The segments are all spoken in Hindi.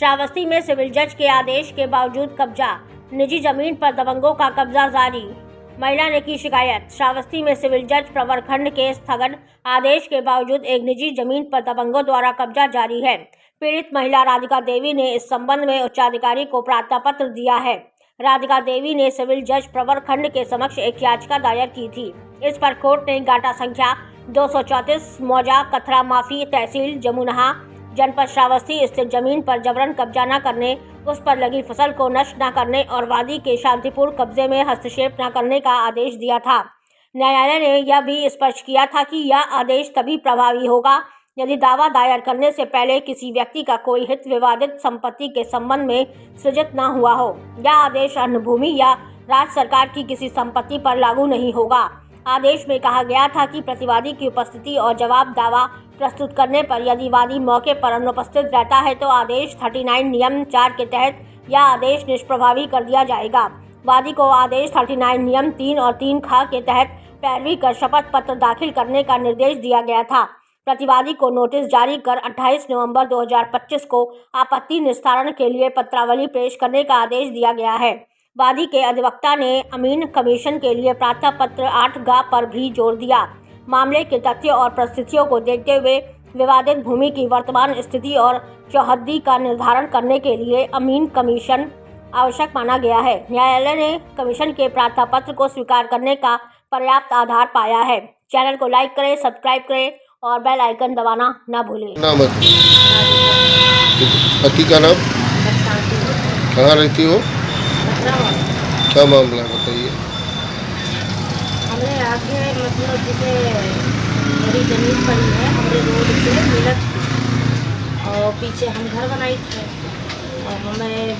श्रावस्ती में सिविल जज के आदेश के बावजूद कब्जा, निजी जमीन पर दबंगों का कब्जा जारी। महिला ने की शिकायत। श्रावस्ती में सिविल जज प्रवरखंड के स्थगन आदेश के बावजूद एक निजी जमीन पर दबंगों द्वारा कब्जा जारी है। पीड़ित महिला राधिका देवी ने इस संबंध में उच्चाधिकारी को प्रार्थना पत्र दिया है। राधिका देवी ने सिविल जज प्रवरखंड के समक्ष एक याचिका दायर की थी। इस पर कोर्ट ने गाटा संख्या 234 मौजा कथरा माफी तहसील जमुनहा जनपद श्रावस्ती स्थित जमीन पर जबरन कब्जा न करने, उस पर लगी फसल को नष्ट न करने और वादी के शांतिपूर्ण कब्जे में हस्तक्षेप न करने का आदेश दिया था। न्यायालय ने यह भी स्पष्ट किया था कि यह आदेश तभी प्रभावी होगा यदि दावा दायर करने से पहले किसी व्यक्ति का कोई हित विवादित संपत्ति के संबंध में सृजित न हुआ हो। यह आदेश अन्य भूमि या राज्य सरकार की किसी संपत्ति पर लागू नहीं होगा। आदेश में कहा गया था कि प्रतिवादी की उपस्थिति और जवाब दावा प्रस्तुत करने पर यदि वादी मौके पर अनुपस्थित रहता है तो आदेश 39 नियम 4 के तहत यह आदेश निष्प्रभावी कर दिया जाएगा। वादी को आदेश 39 नियम 3 और 3 ख के तहत पैरवी कर शपथ पत्र दाखिल करने का निर्देश दिया गया था। प्रतिवादी को नोटिस जारी कर 28 नवंबर 2025 को आपत्ति निस्तारण के लिए पत्रावली पेश करने का आदेश दिया गया है। वादी के अधिवक्ता ने अमीन कमीशन के लिए प्रार्थना पत्र 8ग पर भी जोर दिया। मामले के तथ्यों और परिस्थितियों को देखते हुए विवादित भूमि की वर्तमान स्थिति और चौहद्दी का निर्धारण करने के लिए अमीन कमीशन आवश्यक माना गया है। न्यायालय ने कमीशन के प्रार्थना पत्र को स्वीकार करने का पर्याप्त आधार पाया है। चैनल को लाइक करें, सब्सक्राइब करें और बेल आइकन दबाना न भूलें। पति का नाम? कहाँ रहती हो? क्या मामला बताइए। हमें आगे मतलब जैसे मेरी ज़मीन पड़ी है हमारे रोड से मिलत और पीछे हम घर बनाई थे और हमें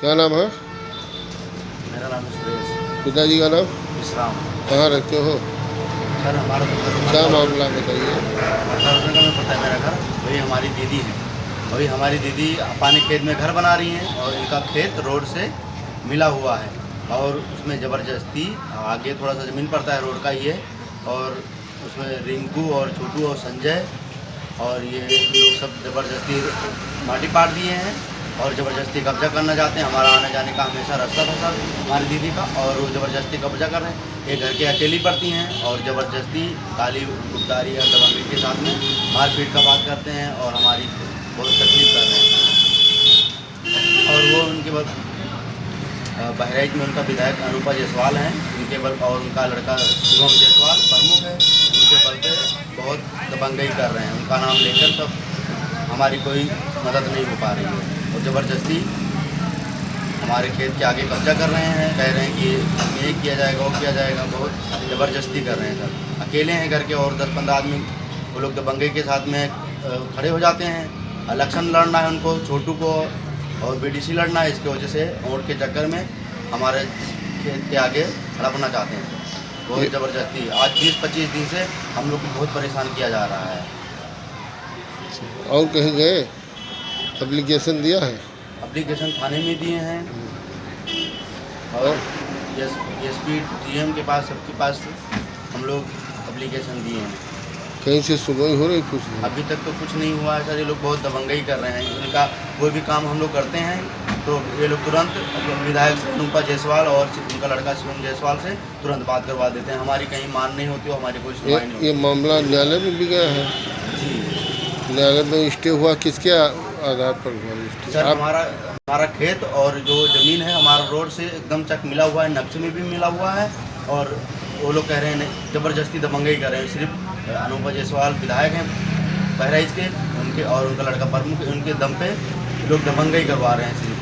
क्या नाम है? मेरा नाम सुरेश। पिताजी का नाम? विश्राम। कहाँ रहते हो? सर हमारा क्या मामला बताइए। में पड़ता है मेरा घर। वही हमारी दीदी है। वही हमारी दीदी पानी खेत में घर बना रही हैं और इनका खेत रोड से मिला हुआ है और उसमें ज़बरदस्ती आगे थोड़ा सा ज़मीन पड़ता है रोड का ही है और उसमें रिंकू और छोटू और संजय और ये लोग सब ज़बरदस्ती माटी पाट दिए हैं और ज़बरदस्ती कब्जा करना चाहते हैं। हमारा आने जाने का हमेशा रास्ता था सर हमारी दीदी का और वो ज़बरदस्ती कब्जा कर रहे हैं। ये घर के अकेली पड़ती हैं और ज़बरदस्ती गाली गुप्तारी या दबंगी के साथ में मारपीट का बात करते हैं और हमारी बहुत तकलीफ कर रहे हैं। और वो उनके बाद बहराइच में उनका विधायक अनूपा जायसवाल हैं, उनके बल और उनका लड़का शिवम जायसवाल प्रमुख है, उनके बल पे बहुत दबंगई कर रहे हैं। उनका नाम लेकर सब हमारी कोई मदद नहीं हो पा रही है और ज़बरदस्ती हमारे खेत के आगे कब्जा कर रहे हैं। कह रहे हैं कि ये किया जाएगा वो किया जाएगा, बहुत ज़बरदस्ती कर रहे हैं सर। अकेले हैं घर के और 10-15 आदमी वो लोग दबंगई के साथ में खड़े हो जाते हैं। इलेक्शन लड़ना है उनको, छोटू को और बीडीसी लड़ना है, इसकी वजह से वोट के चक्कर में हमारे खेत के आगे खड़ा होना चाहते हैं। बहुत ज़बरदस्ती आज 20-25 दिन से हम लोग को बहुत परेशान किया जा रहा है। और कहीं गए? एप्लीकेशन दिया है? एप्लीकेशन थाने में दिए हैं और एसपी डीएम के पास सबके पास हम लोग एप्लीकेशन दिए हैं। कहीं से सुनवाई हो रही? कुछ नहीं अभी तक तो कुछ नहीं हुआ है सर। ये लोग बहुत दबंगई कर रहे हैं। इनका कोई भी काम हम लोग करते हैं तो ये लोग तुरंत विधायक अनूपा जायसवाल और उनका लड़का शिवम जायसवाल से तुरंत बात करवा देते हैं। हमारी कहीं मान नहीं होती और हमारी कोई सुनवाई नहीं होती। ये मामला न्यायालय में भी गया है? जी न्यायालय में स्टे हुआ, किसके आधार पर हुआ सर? हमारा खेत और जो ज़मीन है हमारा रोड से एकदम चक मिला हुआ है, नक्शे में भी मिला हुआ है और वो लोग कह रहे हैं ज़बरदस्ती दबंगई कर रहे हैं। सिर्फ अनूपा जायसवाल विधायक हैं बहराइच के, उनके और उनका लड़का प्रमुख, उनके दम पे लोग दबंगई करवा रहे हैं सिर्फ।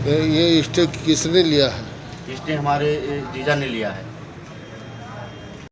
ये स्टे किसने लिया है? स्टे हमारे जीजा ने लिया है।